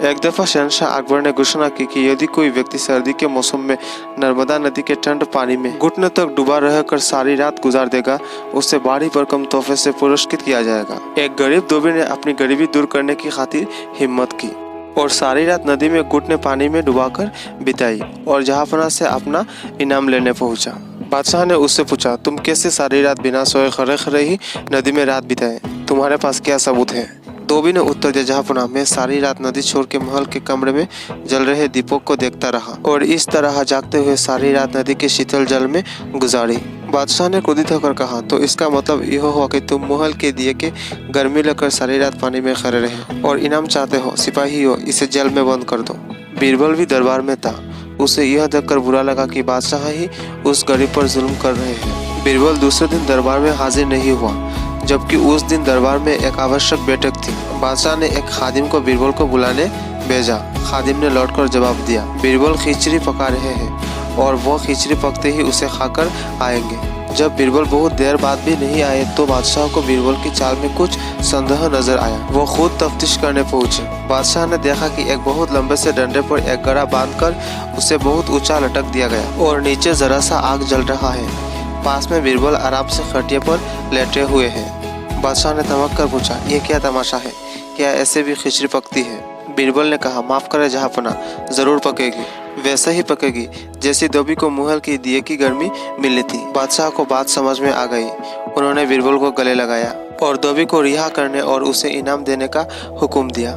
एक दफा शहंशाह अकबर ने घोषणा की कि यदि कोई व्यक्ति सर्दी के मौसम में नर्मदा नदी के ठंड पानी में घुटने तक डूबा रहकर सारी रात गुजार देगा, उसे भारी भरकम तोहफे से पुरस्कृत किया जाएगा। एक गरीब धोबी ने अपनी गरीबी दूर करने की खातिर हिम्मत की और सारी रात नदी में घुटने पानी में डुबाकर बिताई और जहांपनाह से अपना इनाम लेने पहुंचा। बादशाह ने उससे पूछा, तुम कैसे सारी रात बिना सोए खड़े खड़े ही नदी में रात बिताए? तुम्हारे पास क्या सबूत है? धोबी ने उत्तर दिया, जहांपनाह मैं सारी रात नदी छोड़ के महल के कमरे में जल रहे दीपों को देखता रहा और इस तरह जागते हुए सारी रात नदी के शीतल जल में गुजारी। बादशाह ने क्रोधित होकर कहा, तो इसका मतलब यह हुआ कि तुम महल के दिए के गर्मी लेकर सारी रात पानी में खड़े रहे और इनाम चाहते हो? सिपाही हो, इसे जेल में बंद कर दो। बीरबल भी दरबार में था। उसे यह देखकर बुरा लगा कि बादशाह ही उस गरीब पर जुल्म कर रहे हैं। बीरबल दूसरे दिन दरबार में हाजिर नहीं हुआ, जबकि उस दिन दरबार में एक आवश्यक बैठक थी। बादशाह ने एक खादिम को बीरबल को बुलाने भेजा। खादिम ने लौटकर जवाब दिया, बीरबल खिचड़ी पका रहे हैं और वो खिचड़ी पकते ही उसे खाकर आएंगे। जब बीरबल बहुत देर बाद भी नहीं आए तो बादशाह को बीरबल की चाल में कुछ संदेह नजर आया। वो खुद तफ्तीश करने पहुंचे। बादशाह ने देखा कि एक बहुत लंबे से डंडे पर एक गड़ा बांधकर उसे बहुत ऊंचा लटक दिया गया और नीचे जरा सा आग जल रहा है। पास में बीरबल आराम से खटिया पर लेटे हुए हैं। बादशाह ने तमक कर पूछा, ये क्या तमाशा है? क्या ऐसे भी खिचड़ी पकती है? बीरबल ने कहा, माफ करे जहांपनाह, जरूर पकेगी, वैसे ही पकेगी जैसी धोबी को महल की दिए की गर्मी मिली थी। बादशाह को बात समझ में आ गई। उन्होंने बीरबल को गले लगाया और धोबी को रिहा करने और उसे इनाम देने का हुक्म दिया।